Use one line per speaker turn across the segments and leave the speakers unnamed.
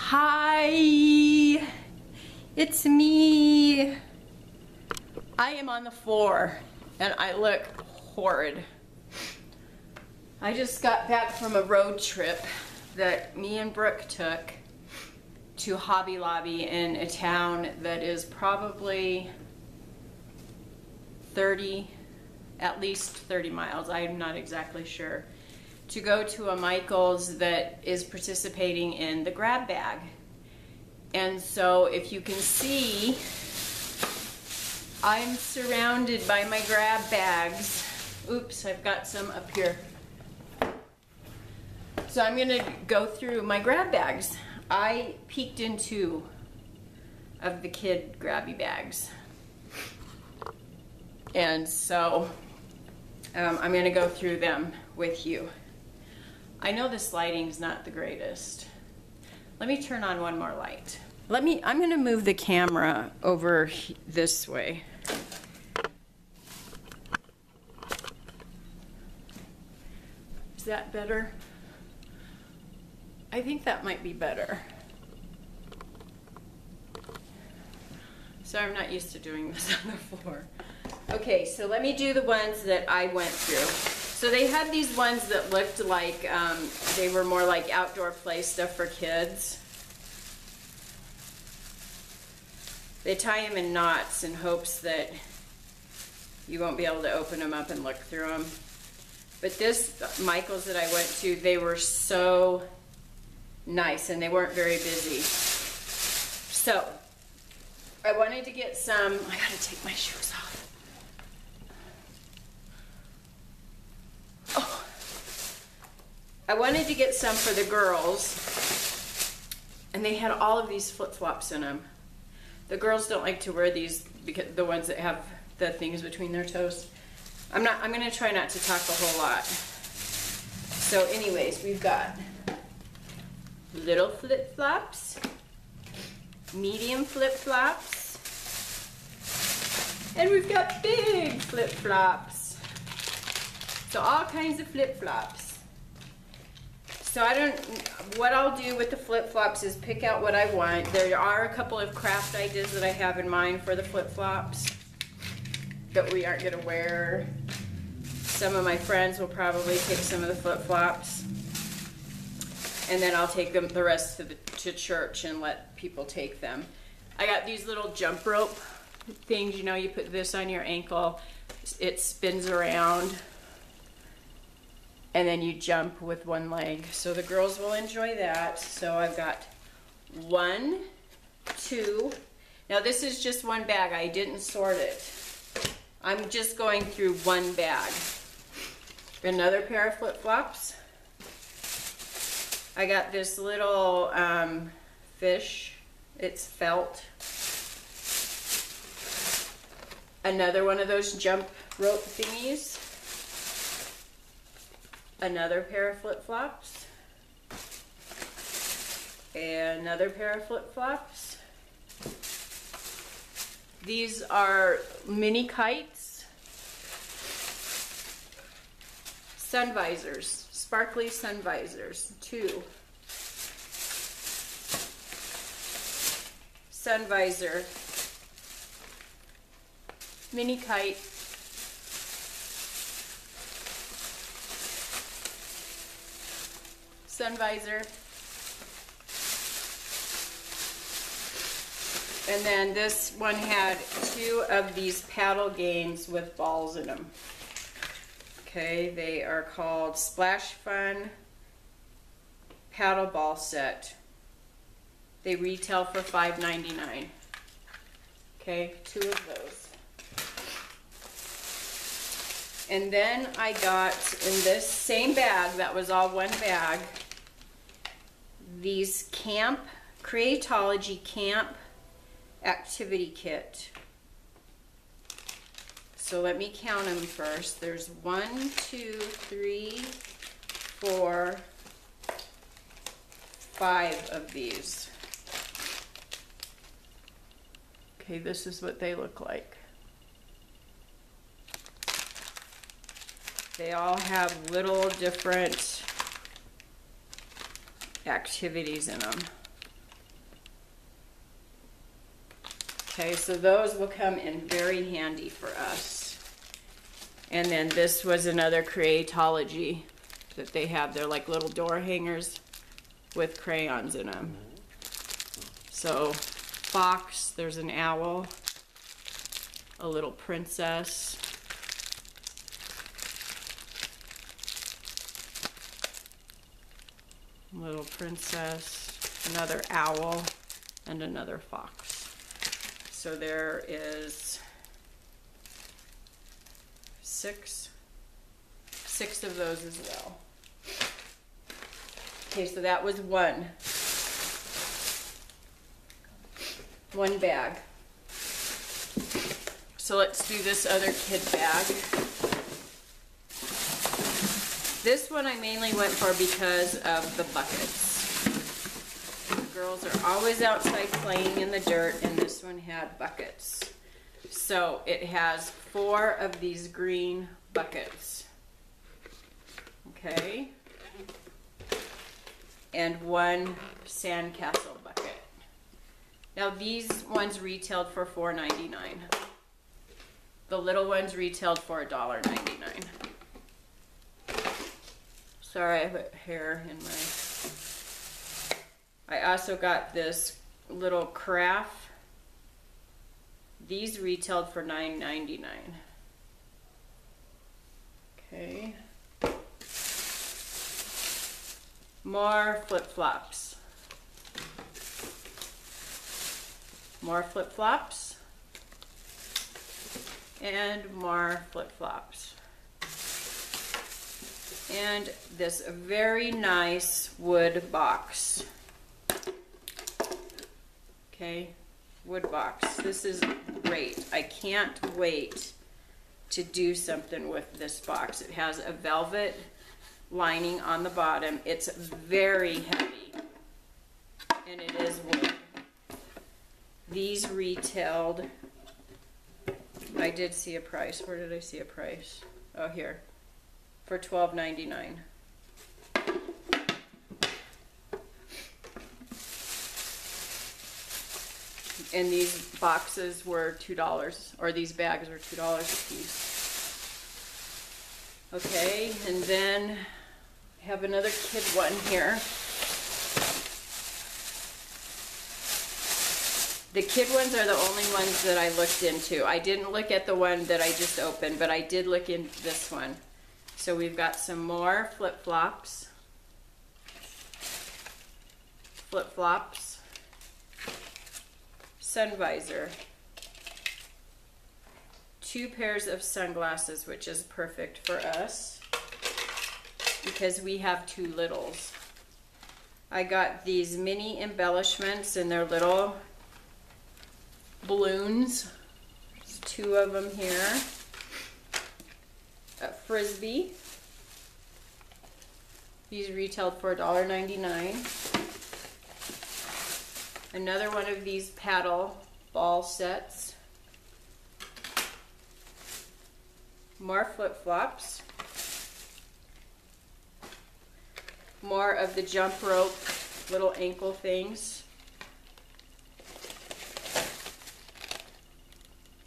Hi, it's me. I am on the floor and I look horrid. I just got back from a road trip that me and Brooke took to Hobby Lobby in a town that is probably at least 30 miles. I am not exactly sure. To go to a Michael's that is participating in the grab bag. And so if you can see, I'm surrounded by my grab bags. Oops, I've got some up here. So I'm gonna go through my grab bags. I peeked in 2 of the kid grabby bags. And so I'm gonna go through them with you. I know this lighting's not the greatest. Let me turn on one more light. I'm gonna move the camera over this way. Is that better? I think that might be better. So I'm not used to doing this on the floor. Okay, so let me do the ones that I went through. So they had these ones that looked like they were more like outdoor play stuff for kids. They tie them in knots in hopes that you won't be able to open them up and look through them. But this Michael's that I went to, they were so nice and they weren't very busy. So I wanted to get some, I gotta take my shoes off. I wanted to get some for the girls, and they had all of these flip-flops in them. The girls don't like to wear these, because the ones that have the things between their toes. I'm gonna try not to talk a whole lot. So anyways, we've got little flip-flops, medium flip-flops, and we've got big flip-flops. So all kinds of flip-flops. So what I'll do with the flip-flops is pick out what I want. There are a couple of craft ideas that I have in mind for the flip-flops that we aren't gonna wear. Some of my friends will probably take some of the flip-flops. And then I'll take them the rest to church and let people take them. I got these little jump rope things, you know, you put this on your ankle, it spins around. And then you jump with one leg. So the girls will enjoy that. So I've got 1, 2. Now this is just one bag. I didn't sort it. I'm just going through one bag. Another pair of flip-flops. I got this little fish. It's felt. Another one of those jump rope thingies. Another pair of flip-flops, another pair of flip-flops. These are mini kites, sun visors, sparkly sun visors, 2. Sun visor, mini kite, sun visor, and then this one had 2 of these paddle games with balls in them. Okay, they are called Splash Fun Paddle Ball Set. They retail for $5.99. Okay, 2 of those. And then I got in this same bag, that was all one bag, these Creatology Camp Activity Kit. So let me count them first. There's 1, 2, 3, 4, 5 of these. Okay, this is what they look like. They all have little different activities in them. Okay, so those will come in very handy for us. And then this was another Creatology that they have. They're like little door hangers with crayons in them. So fox, there's an owl, a little princess, little princess, another owl, and another fox. So there is six of those as well. Okay, so that was one bag. So let's do this other kid bag. This one I mainly went for because of the buckets. The girls are always outside playing in the dirt, and this one had buckets. So it has 4 of these green buckets. Okay. And 1 sandcastle bucket. Now these ones retailed for $4.99. The little ones retailed for $1.99. Sorry, I put hair in my... I also got this little carafe. These retailed for $9.99. Okay. More flip-flops. More flip-flops. And more flip-flops. And this very nice wood box. Okay, wood box. This is great. I can't wait to do something with this box. It has a velvet lining on the bottom. It's very heavy, and it is wood. These retailed, I did see a price. Where did I see a price? Oh, here. For $12.99. And these boxes were $2, or these bags were $2 a piece. Okay, and then I have another kid one here. The kid ones are the only ones that I looked into. I didn't look at the one that I just opened, but I did look into this one. So we've got some more flip-flops. Flip-flops. Sun visor. 2 pairs of sunglasses, which is perfect for us because we have 2 littles. I got these mini embellishments and they're little balloons. There's 2 of them here. A frisbee. These retailed for $1.99. Another one of these paddle ball sets. More flip-flops. More of the jump rope little ankle things.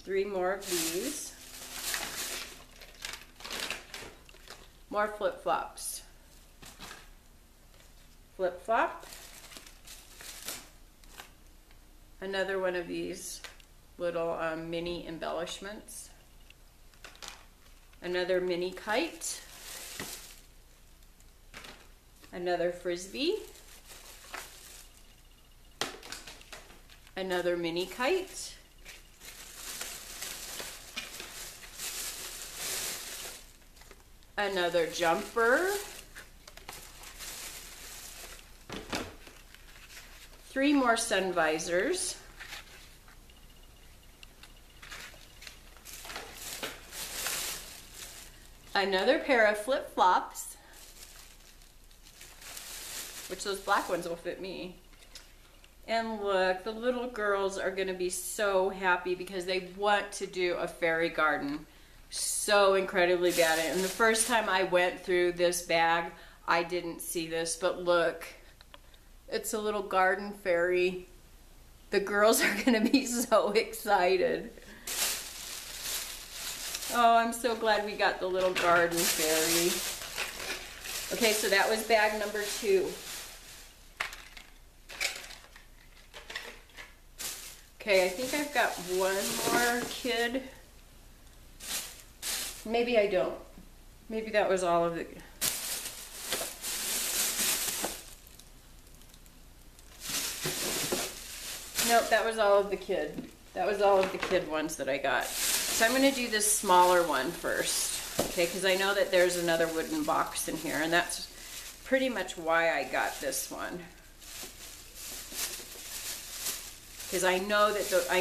3 more of these. More flip-flops. Flip-flop. Another one of these little mini embellishments. Another mini kite. Another frisbee. Another mini kite. Another jumper. 3 more sun visors. Another pair of flip-flops, which those black ones will fit me. And look, the little girls are going to be so happy because they want to do a fairy garden so incredibly bad. And the first time I went through this bag, I didn't see this, but look, it's a little garden fairy The girls are gonna be so excited. Oh, I'm so glad we got the little garden fairy. Okay, so that was bag number 2. Okay, I think I've got one more kid. Maybe I don't. Maybe that was all of the... Nope, that was all of the kid. That was all of the kid ones that I got. So I'm going to do this smaller one first, okay, because I know that there's another wooden box in here, and that's pretty much why I got this one. Because I know that I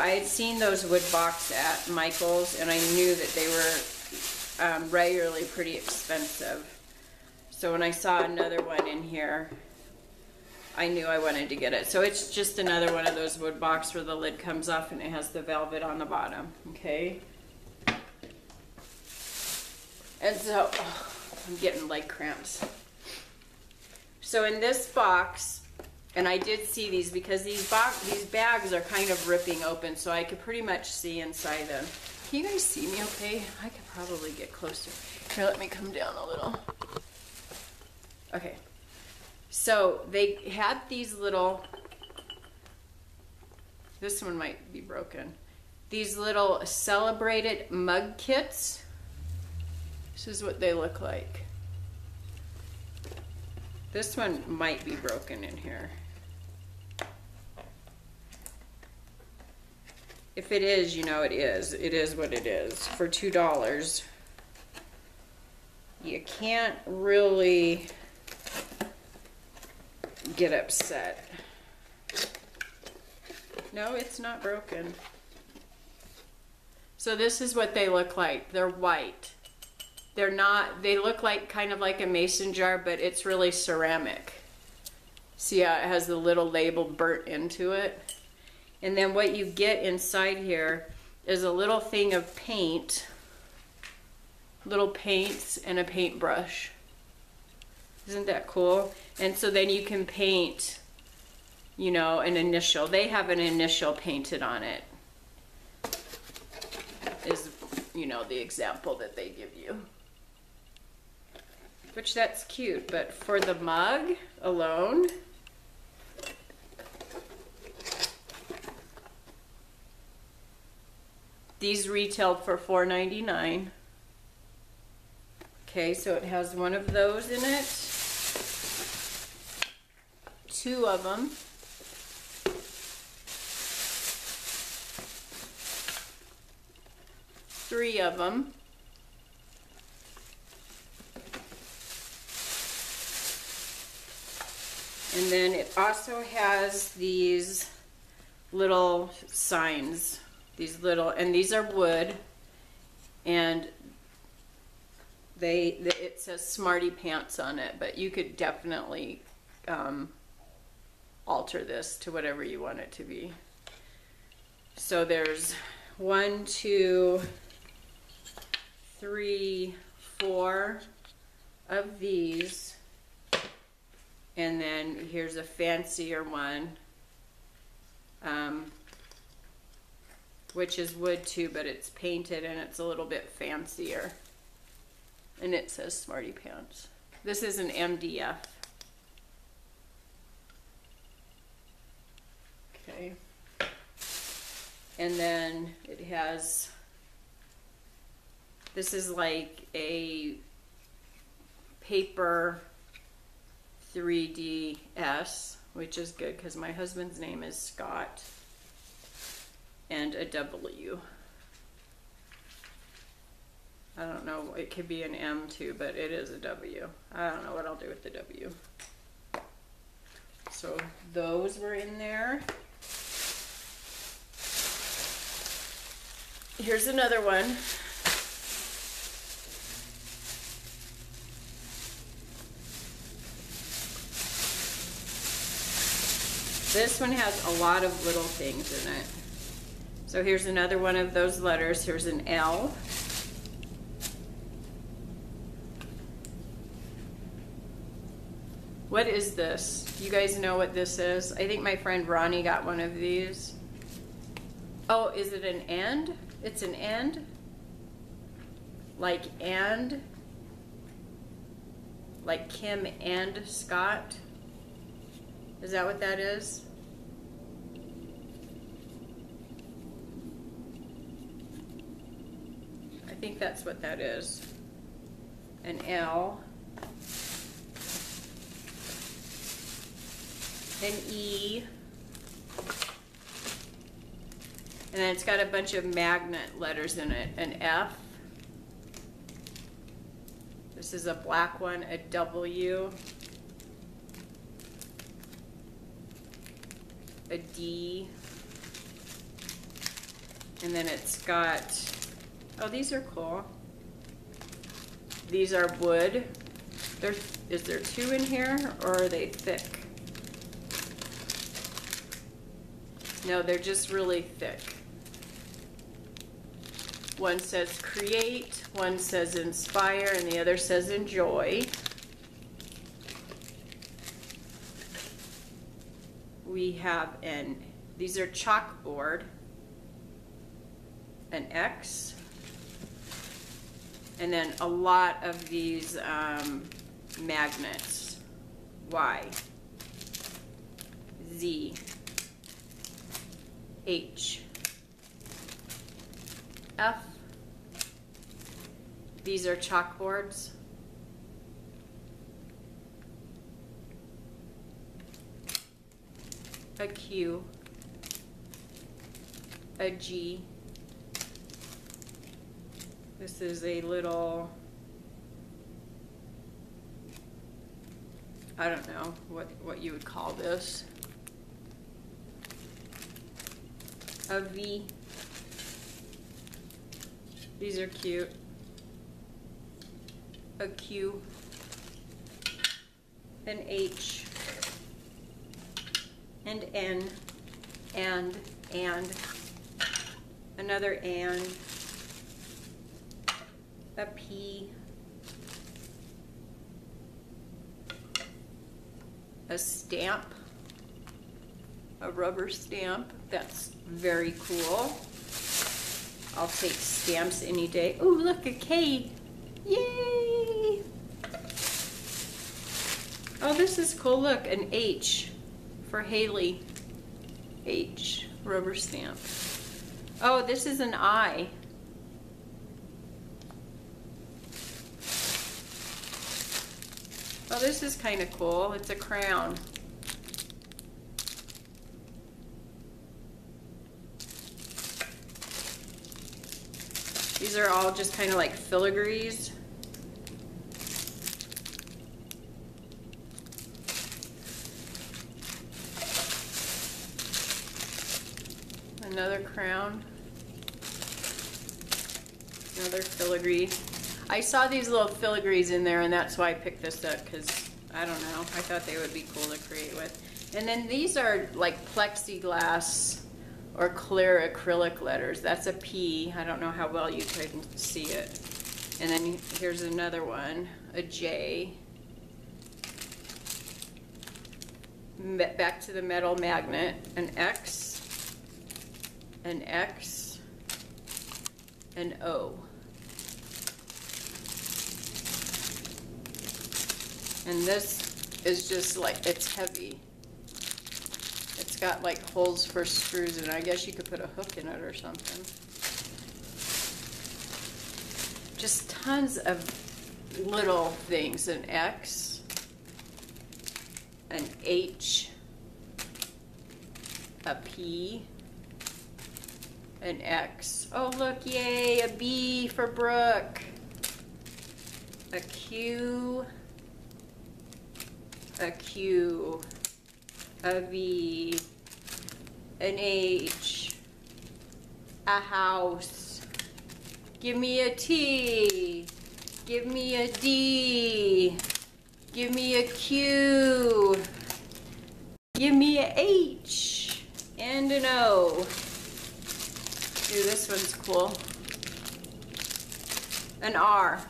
had seen those wood box at Michael's, and I knew that they were regularly pretty expensive. So when I saw another one in here, I knew I wanted to get it. So it's just another one of those wood box where the lid comes off and it has the velvet on the bottom, okay? And so, oh, I'm getting leg cramps. So in this box, and I did see these because these bags are kind of ripping open, so I could pretty much see inside them. Can you guys see me okay? I could probably get closer. Here, let me come down a little. Okay. So they had these little, this one might be broken, these little celebrated mug kits. This is what they look like. This one might be broken in here. If it is, you know it is. It is what it is. For $2, you can't really get upset. No, it's not broken. So this is what they look like. They're white. They're not, they look like kind of like a mason jar, but it's really ceramic. See how it has the little label burnt into it? And then what you get inside here is a little thing of paint, little paints and a paintbrush. Isn't that cool? And so then you can paint, you know, an initial. They have an initial painted on it. Is, you know, the example that they give you. Which that's cute, but for the mug alone, these retailed for $4.99. Okay, so it has one of those in it. 2 of them. Three of them. And then it also has these little signs. These little, and these are wood, and it says Smarty Pants on it, but you could definitely alter this to whatever you want it to be. So there's 1, 2, 3, 4 of these, and then here's a fancier one, which is wood too, but it's painted and it's a little bit fancier. And it says Smarty Pants. This is an MDF. Okay. And then it has, this is like a paper 3DS, which is good because my husband's name is Scott. And a W. I don't know, it could be an M too, but it is a W. I don't know what I'll do with the W. So those were in there. Here's another one. This one has a lot of little things in it. So here's another one of those letters. Here's an L. What is this? You guys know what this is? I think my friend Ronnie got one of these. Oh, is it an and? It's an and? Like and? Like Kim and Scott? Is that what that is? I think that's what that is. An L. An E. And then it's got a bunch of magnet letters in it. An F. This is a black one, a W. A D. And then it's got, oh, these are cool. These are wood. Is there two in here, or are they thick? No, they're just really thick. One says create, one says inspire, and the other says enjoy. We have these are chalkboard, an X, and then a lot of these magnets, Y, Z, H, F. These are chalkboards. A Q, a G. This is a little, I don't know what you would call this. A V. These are cute. A Q. An H. And N. And. Another and. A P. A stamp. A rubber stamp. That's very cool. I'll take stamps any day. Oh, look, a K. Yay! Oh, this is cool. Look, an H for Haley. H, rubber stamp. Oh, this is an I. Oh, this is kind of cool. It's a crown. These are all just kind of like filigrees. Another crown. Another filigree. I saw these little filigrees in there, and that's why I picked this up, because I don't know, I thought they would be cool to create with. And then these are like plexiglass or clear acrylic letters. That's a P. I don't know how well you can see it. And then here's another one, a J. Back to the metal magnet, an X, an X, an O. And this is just like, it's heavy. It's got like holes for screws, and I guess you could put a hook in it or something. Just tons of little things. An X, an H, a P, an X. Oh look, yay, a B for Brooke. A Q, a Q, a V, an H, a house. Give me a T, give me a D, give me a Q, give me a H, and an O. Ooh, this one's cool. An R.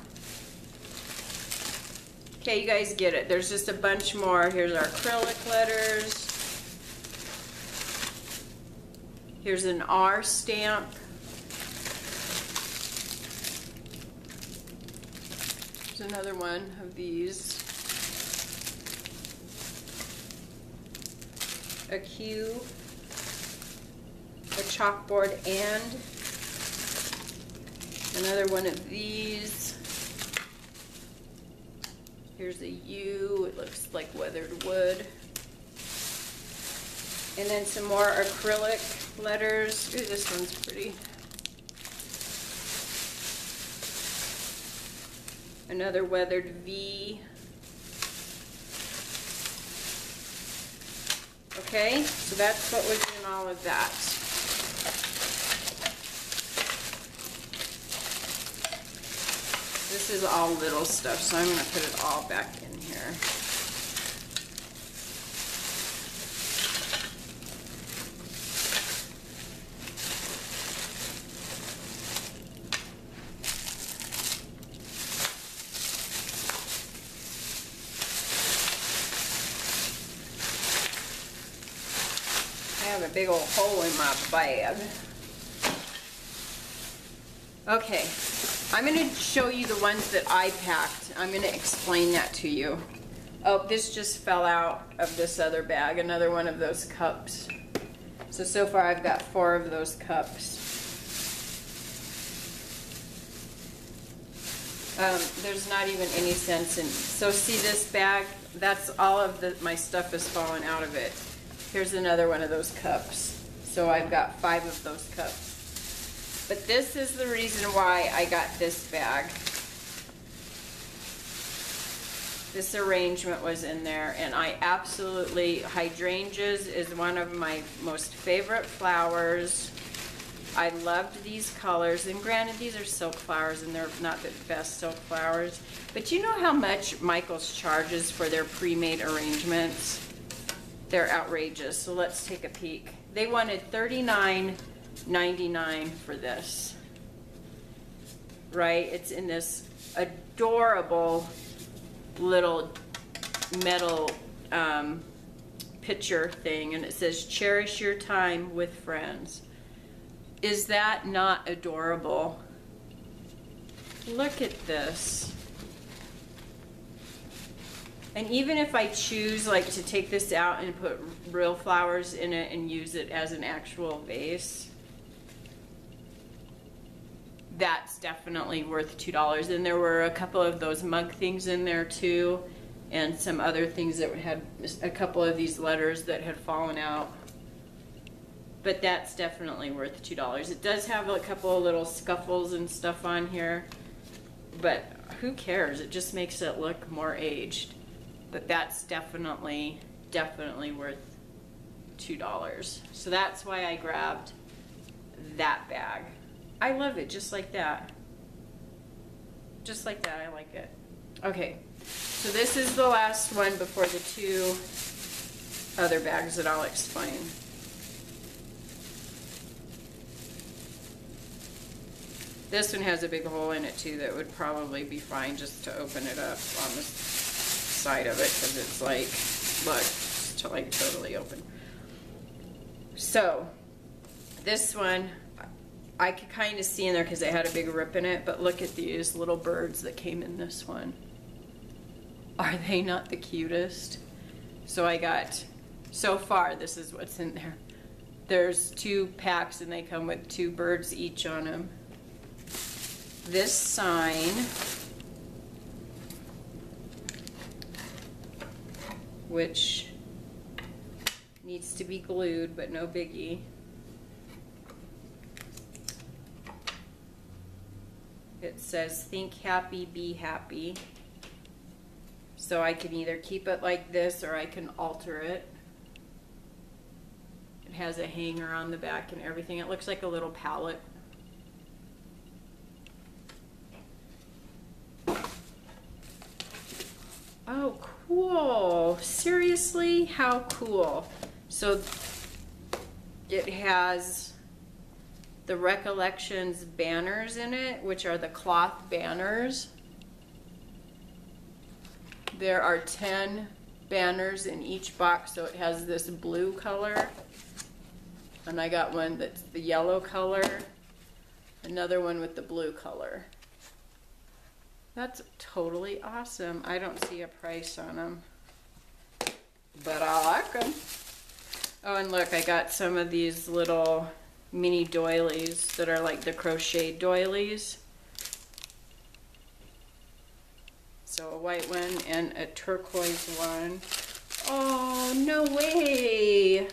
Okay, you guys get it. There's just a bunch more. Here's our acrylic letters. Here's an R stamp. There's another one of these. A Q, a chalkboard, and another one of these. Here's a U, it looks like weathered wood. And then some more acrylic letters. Ooh, this one's pretty. Another weathered V. Okay, so that's what was in all of that. This is all little stuff, so I'm going to put it all back in here. I have a big old hole in my bag. Okay, I'm going to show you the ones that I packed. I'm going to explain that to you. Oh, this just fell out of this other bag, another one of those cups. So far I've got 4 of those cups. There's not even any sense in, so see this bag? That's all of my stuff is falling out of it. Here's another one of those cups. So I've got 5 of those cups. But this is the reason why I got this bag. This arrangement was in there, and I absolutely, hydrangeas is one of my most favorite flowers. I loved these colors, and granted these are silk flowers and they're not the best silk flowers, but you know how much Michaels charges for their pre-made arrangements? They're outrageous, so let's take a peek. They wanted $39.99 for this, right? It's in this adorable little metal picture thing, and it says, cherish your time with friends. Is that not adorable? Look at this. And even if I choose like to take this out and put real flowers in it and use it as an actual vase, that's definitely worth $2. And there were a couple of those mug things in there too, and some other things that had a couple of these letters that had fallen out. But that's definitely worth $2. It does have a couple of little scuffles and stuff on here, but who cares? It just makes it look more aged. But that's definitely worth $2. So that's why I grabbed that bag. I love it just like that. Just like that, I like it. Okay, so this is the last one before the 2 other bags that I'll explain. This one has a big hole in it too that would probably be fine just to open it up on the side of it, because it's like, look, it's like totally open. So this one I could kind of see in there because it had a big rip in it, but look at these little birds that came in this one. Are they not the cutest? So I got, so far this is what's in there. There's 2 packs and they come with 2 birds each on them. This sign, which needs to be glued, but no biggie. It says, think happy, be happy. So I can either keep it like this or I can alter it. It has a hanger on the back and everything. It looks like a little palette. Oh, cool. Seriously? How cool. So it has the Recollections banners in it, which are the cloth banners. There are 10 banners in each box, so it has this blue color. And I got one that's the yellow color, another one with the blue color. That's totally awesome. I don't see a price on them, but I like them. Oh, and look, I got some of these little mini doilies that are like the crocheted doilies. So a white one and a turquoise one. Oh, no way!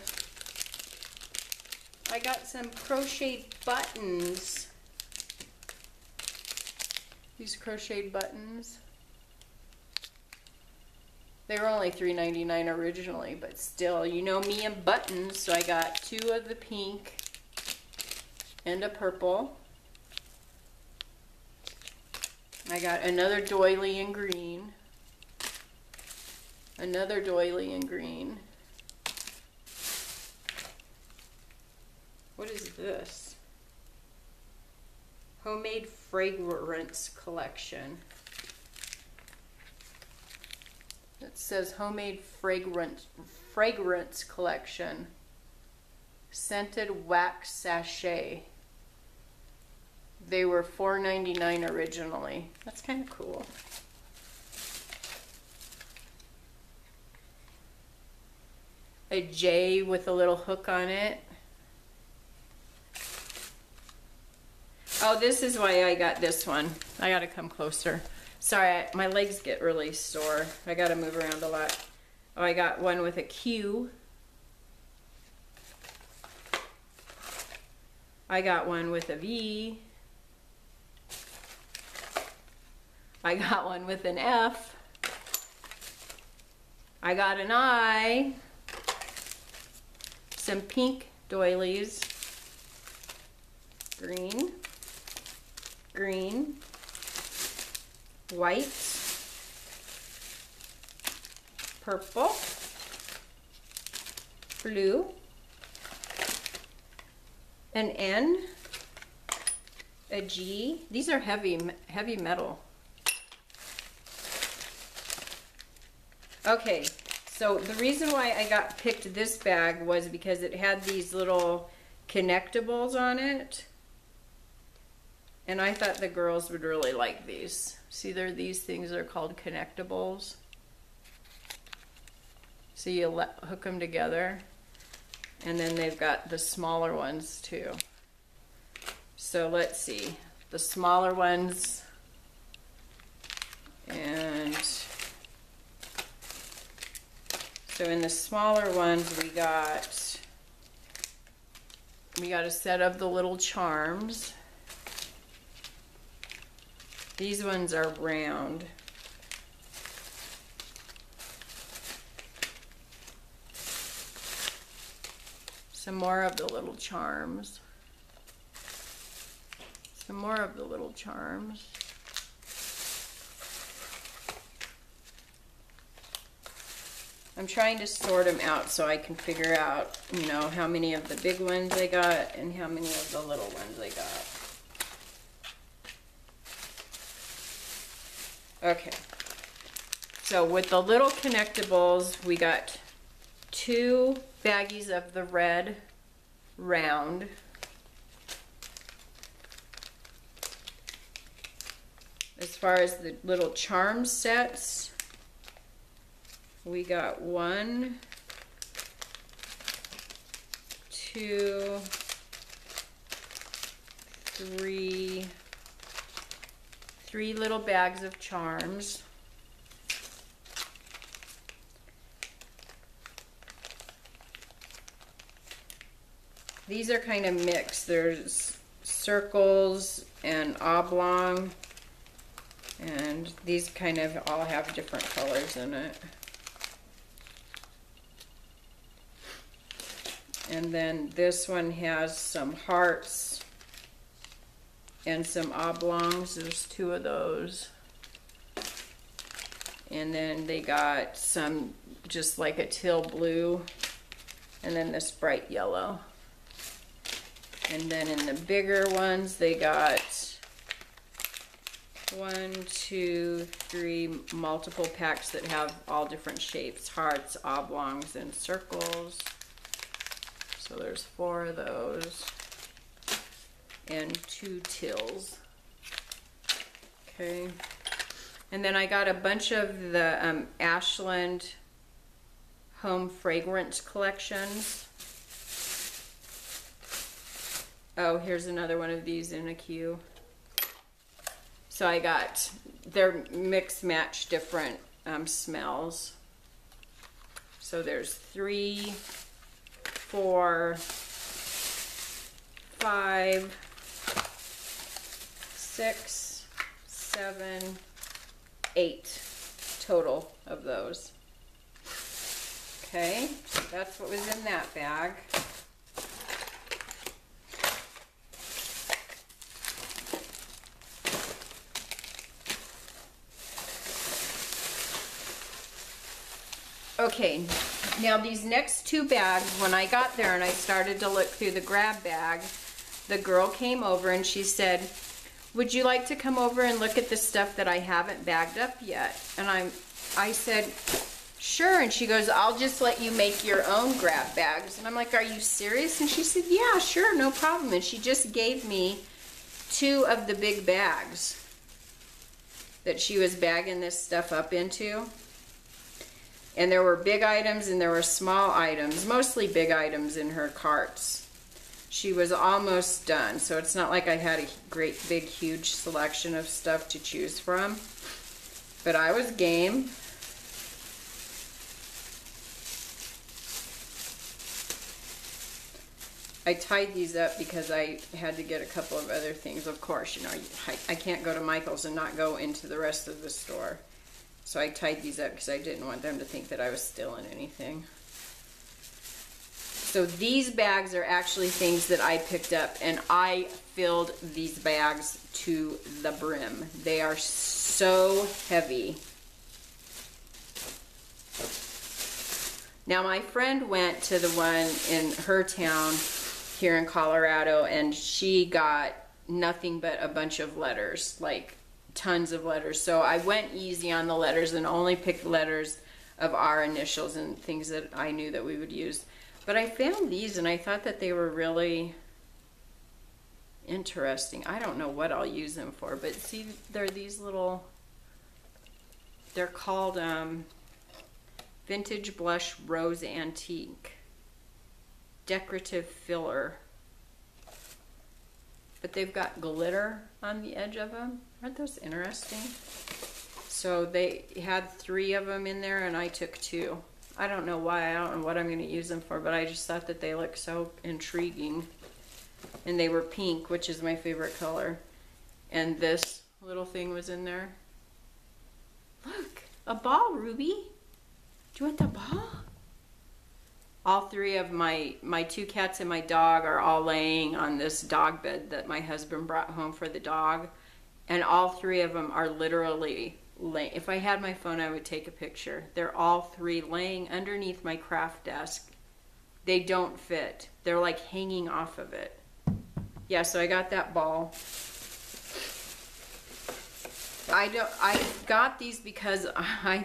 I got some crocheted buttons. These crocheted buttons. They were only $3.99 originally, but still, you know me and buttons, so I got 2 of the pink and a purple. I got another doily in green. Another doily in green. What is this? Homemade fragrance collection. It says homemade fragrance collection. Scented wax sachet. They were $4.99 originally. That's kind of cool. A J with a little hook on it. Oh, this is why I got this one. I gotta come closer. Sorry, my legs get really sore. I gotta move around a lot. Oh, I got one with a Q. I got one with a V. I got one with an F. I got an I. Some pink doilies. Green. Green. White. Purple. Blue. An N. A G. These are heavy metal. Okay, so the reason why I picked this bag was because it had these little connectables on it. And I thought the girls would really like these. See, these things are called connectables. So you hook them together. And then they've got the smaller ones too. So let's see. The smaller ones. And so in the smaller ones we got a set of the little charms. These ones are round. Some more of the little charms. Some more of the little charms. I'm trying to sort them out so I can figure out, you know, how many of the big ones I got and how many of the little ones I got. Okay, so with the little connectables, we got 2 baggies of the red round. As far as the little charm sets, we got 1, 2, 3 little bags of charms. These are kind of mixed. There's circles and oblong, and these kind of all have different colors in it. And then this one has some hearts and some oblongs. There's 2 of those. And then they got some just like a teal blue, and then this bright yellow. And then in the bigger ones, they got 1, 2, 3 multiple packs that have all different shapes, hearts, oblongs, and circles. So there's 4 of those and 2 tills. Okay, and then I got a bunch of the Ashland home fragrance collections. Oh, here's another one of these in a queue. So I got, they're mix match different smells. So there's 3, 4, 5, 6, 7, 8 total of those. Okay, so that's what was in that bag. Okay, now these next 2 bags, when I got there and I started to look through the grab bag, the girl came over and she said, would you like to come over and look at the stuff that I haven't bagged up yet? And I said, sure. And she goes, I'll just let you make your own grab bags. And I'm like, are you serious? And she said, yeah, sure, no problem. And she just gave me 2 of the big bags that she was bagging this stuff up into. And there were big items and there were small items, mostly big items in her carts. She was almost done, so it's not like I had a great big huge selection of stuff to choose from. But I was game. I tied these up because I had to get a couple of other things. Of course, you know, I can't go to Michael's and not go into the rest of the store. So I tied these up because I didn't want them to think that I was stealing anything. So these bags are actually things that I picked up, and I filled these bags to the brim. They are so heavy. Now my friend went to the one in her town here in Colorado, and she got nothing but a bunch of letters, like tons of letters. So I went easy on the letters and only picked letters of our initials and things that I knew that we would use. But I found these and I thought that they were really interesting. I don't know what I'll use them for, but see, they're these little, they're called Vintage Blush Rose Antique Decorative Filler. But they've got glitter on the edge of them. Aren't those interesting? So they had 3 of them in there and I took 2. I don't know why, I don't know what I'm going to use them for, but I just thought that they looked so intriguing. And they were pink, which is my favorite color. And this little thing was in there. Look, a ball, Ruby. Do you want the ball? All 3 of my 2 cats and my dog are all laying on this dog bed that my husband brought home for the dog. And all 3 of them are literally laying. If I had my phone, I would take a picture. They're all 3 laying underneath my craft desk. They don't fit. They're like hanging off of it. Yeah, so I got that ball. I got these because I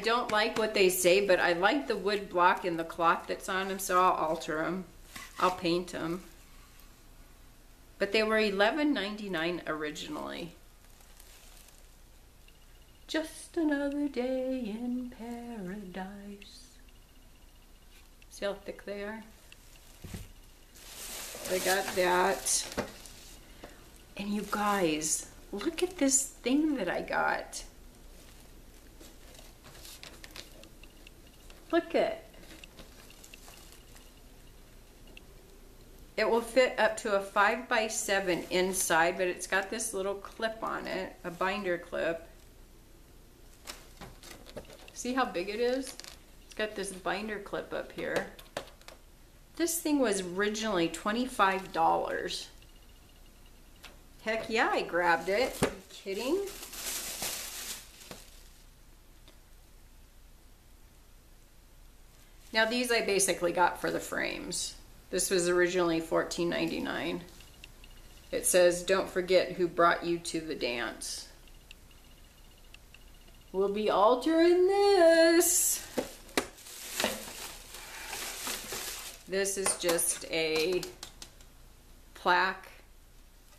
don't like what they say, but I like the wood block and the cloth that's on them, so I'll alter them. I'll paint them. But they were $11.99 originally. Just another day in paradise. See how thick they are? I got that. And you guys, look at this thing that I got. Look at it. Will fit up to a 5x7 inside, but it's got this little clip on it, a binder clip. See how big it is? It's got this binder clip up here. This thing was originally $25. Heck yeah, I grabbed it. Are you kidding? Now these I basically got for the frames. This was originally $14.99. It says, don't forget who brought you to the dance. We'll be altering this. This is just a plaque,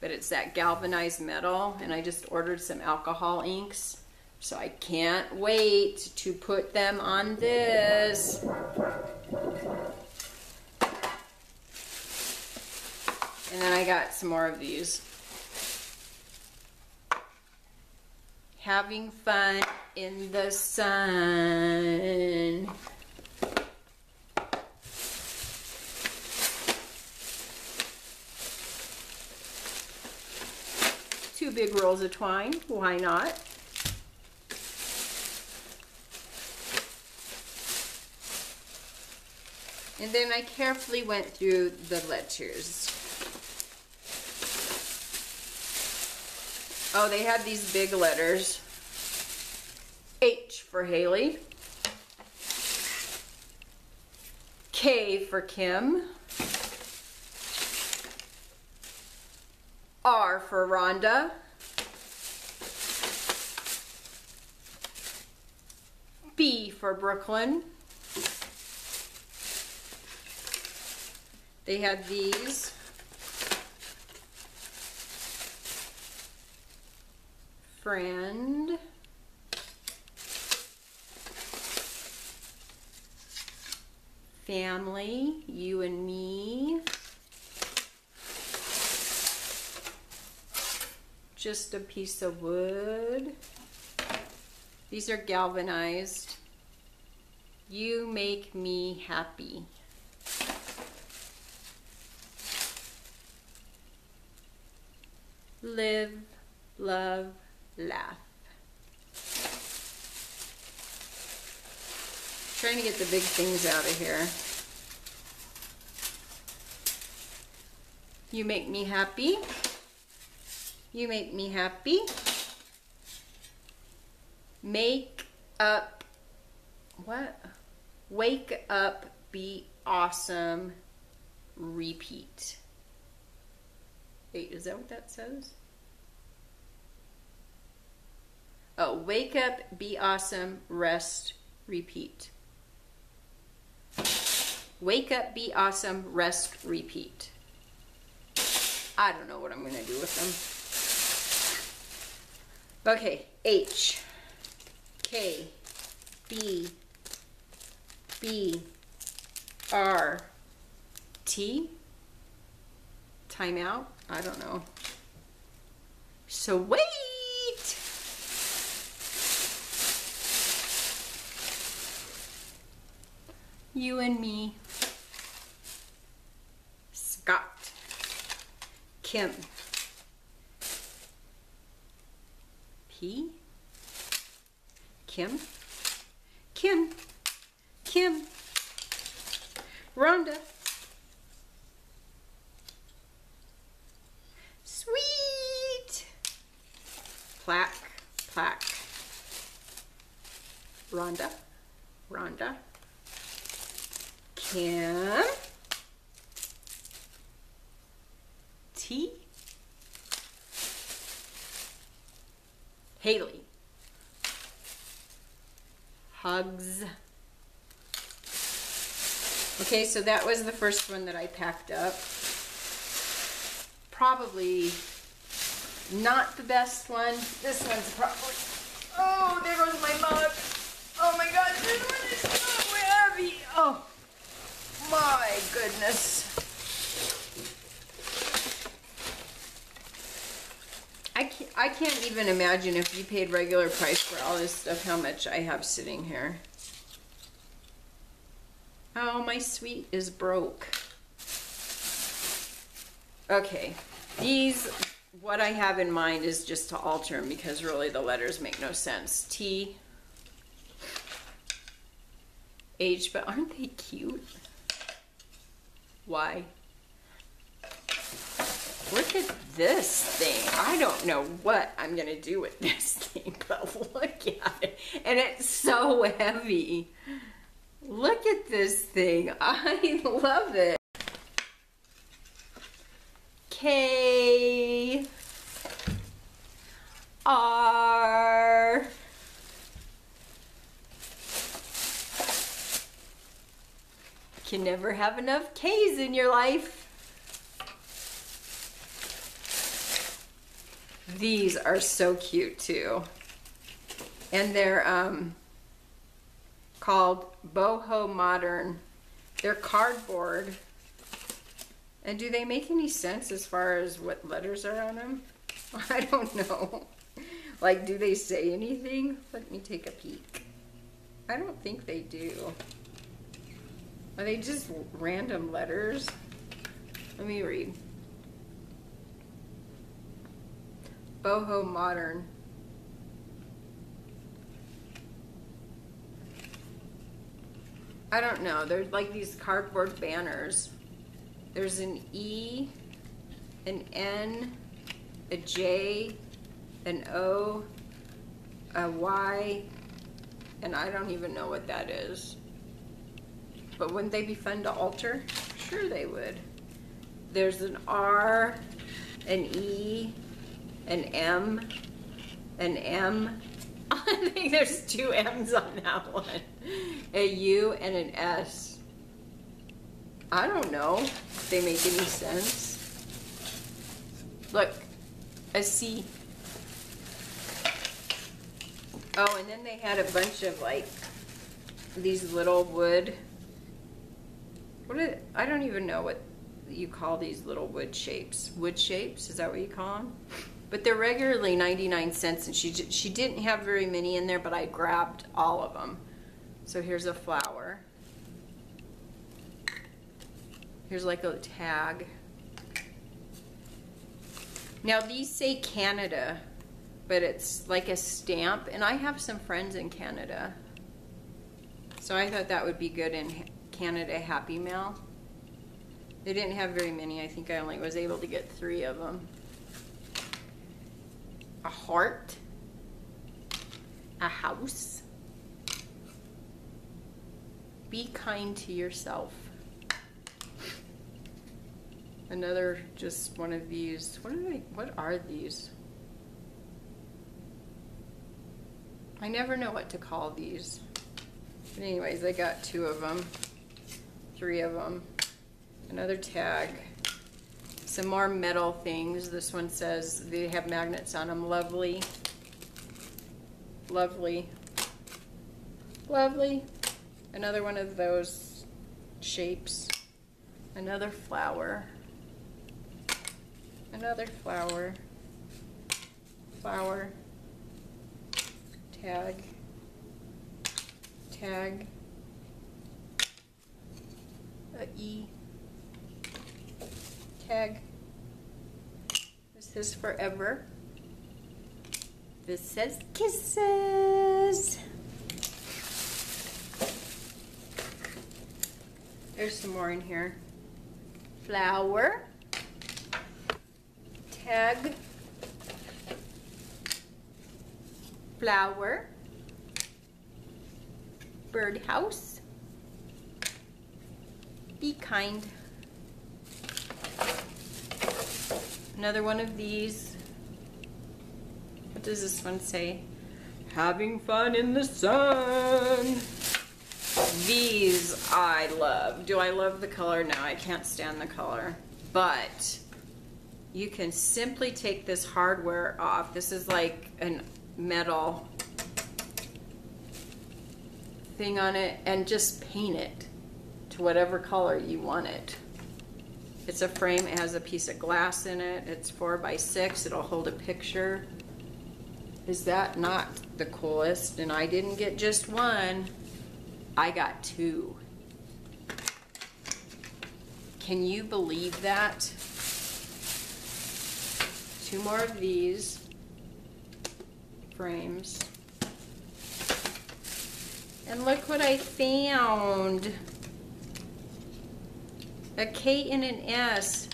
but it's that galvanized metal, and I just ordered some alcohol inks, so I can't wait to put them on this. And then I got some more of these. Having fun in the sun. Two big rolls of twine, why not? And then I carefully went through the letters. Oh, they had these big letters. H for Haley. K for Kim. R for Rhonda. B for Brooklyn. They had these. Friend. Family, you and me. Just a piece of wood. These are galvanized. You make me happy. Live, love, laugh. Trying to get the big things out of here. You make me happy. You make me happy. Make up, what? Wake up, be awesome, repeat. Wait, is that what that says? Oh, wake up, be awesome, rest, repeat. Wake up, be awesome, rest, repeat. I don't know what I'm gonna do with them. Okay, H, K, B, B, R, T, time out, I don't know. So wait! You and me. Scott. Kim. P. Kim. Kim. Kim. Rhonda. Sweet. Plaque. Plaque. Rhonda. Rhonda. Kim. T. Haley. Hugs. Okay, so that was the first one that I packed up. Probably not the best one. This one's probably... Oh, there goes my mug. Oh my God, this one is so heavy. Oh my goodness. I can't even imagine if you paid regular price for all this stuff, how much I have sitting here. Oh, my sweet is broke. Okay, these, what I have in mind is just to alter them because really the letters make no sense. T, H, but aren't they cute? Y. Look at this thing. I don't know what I'm gonna do with this thing, but look at it. And it's so heavy. Look at this thing. I love it. K. R. Can never have enough K's in your life. These are so cute too. And they're called Boho Modern. They're cardboard. And do they make any sense as far as what letters are on them? I don't know. Like, do they say anything? Let me take a peek. I don't think they do. Are they just random letters? Let me read. Boho Modern. I don't know. There's like these cardboard banners. There's an E, an N, a J, an O, a Y, and I don't even know what that is. But wouldn't they be fun to alter? Sure they would. There's an R, an E, an M, an M. I think there's 2 M's on that one. A U and an S. I don't know if they make any sense. Look, a C. Oh, and then they had a bunch of like these little wood. I don't even know what you call these little wood shapes. Wood shapes, is that what you call them? But they're regularly 99 cents, and she didn't have very many in there, but I grabbed all of them. So here's a flower. Here's like a tag. Now these say Canada, but it's like a stamp, and I have some friends in Canada. So I thought that would be good in Canada Happy Mail. They didn't have very many. I think I only was able to get 3 of them. A heart. A house. Be kind to yourself. Another, just one of these. What are these? I never know what to call these. But anyways, I got 2 of them. 3 of them. Another tag. Some more metal things. This one says they have magnets on them. Lovely. Lovely. Lovely. Another one of those shapes. Another flower. Another flower. Flower. Tag. Tag. A E. Tag. This is forever. This says kisses. There's some more in here. Flower. Tag. Flower. Birdhouse. Be kind. Another one of these. What does this one say? Having fun in the sun. These I love. Do I love the color? No, I can't stand the color. But you can simply take this hardware off. This is like a metal thing on it, and just paint it to whatever color you want it. It's a frame. It has a piece of glass in it. It's 4 by 6. It'll hold a picture. Is that not the coolest? And I didn't get just 1. I got 2. Can you believe that? 2 more of these frames. And look what I found. A K and an S.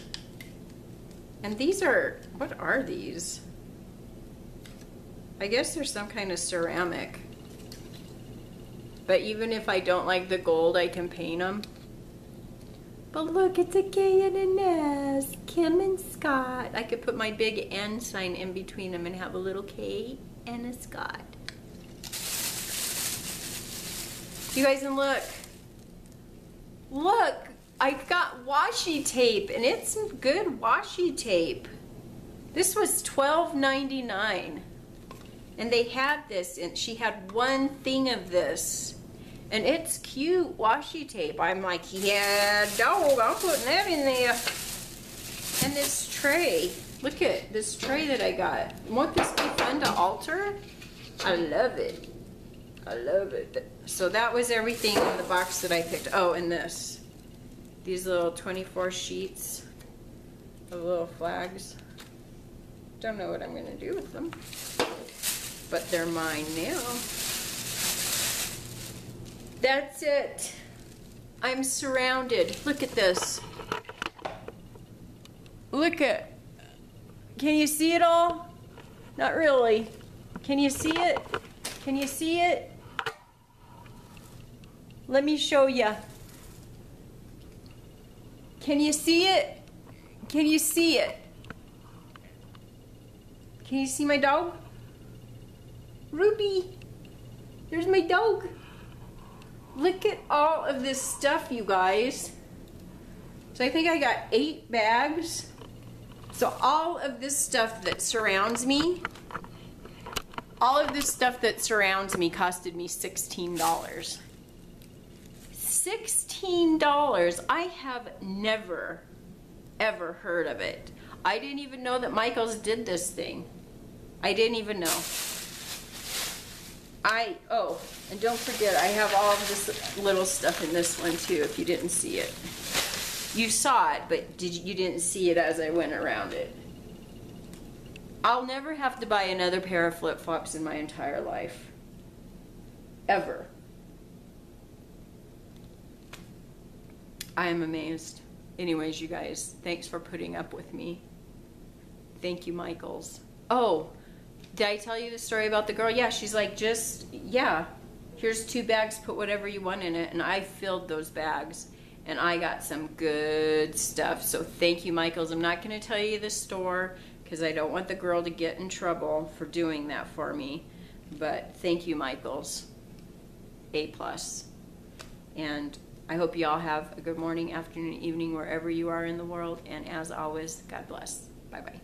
And these are, what are these? I guess they're some kind of ceramic. But even if I don't like the gold, I can paint them. But look, it's a K and an S. Kim and Scott. I could put my big N sign in between them and have a little K and a Scott. You guys, and look. Look, I've got washi tape, and it's some good washi tape. This was $12.99. And they had this, and she had one thing of this. And it's cute washi tape. I'm like, yeah, dog, I'm putting that in there. And this tray, look at this tray that I got. Won't this be fun to alter? I love it. I love it. So that was everything in the box that I picked. Oh, and this. These little 24 sheets of little flags. Don't know what I'm going to do with them. But they're mine now. That's it. I'm surrounded. Look at this. Look at. Can you see it all? Not really. Can you see it? Can you see it? Let me show you. Can you see it? Can you see it? Can you see my dog? Ruby. There's my dog. Look at all of this stuff, you guys. So I think I got 8 bags. So all of this stuff that surrounds me, all of this stuff that surrounds me costed me $16. $16. I have never, ever heard of it. I didn't even know that Michaels did this thing. I didn't even know. Oh, and don't forget, I have all of this little stuff in this one too, if you didn't see it. You saw it, but you didn't see it as I went around it. I'll never have to buy another pair of flip-flops in my entire life. Ever. I am amazed. Anyways, you guys, thanks for putting up with me. Thank you, Michaels. Oh, did I tell you the story about the girl? Yeah, she's like, yeah, here's 2 bags, put whatever you want in it. And I filled those bags, and I got some good stuff. So thank you, Michaels. I'm not going to tell you the store because I don't want the girl to get in trouble for doing that for me. But thank you, Michaels. A+. And I hope you all have a good morning, afternoon, evening, wherever you are in the world. And as always, God bless. Bye-bye.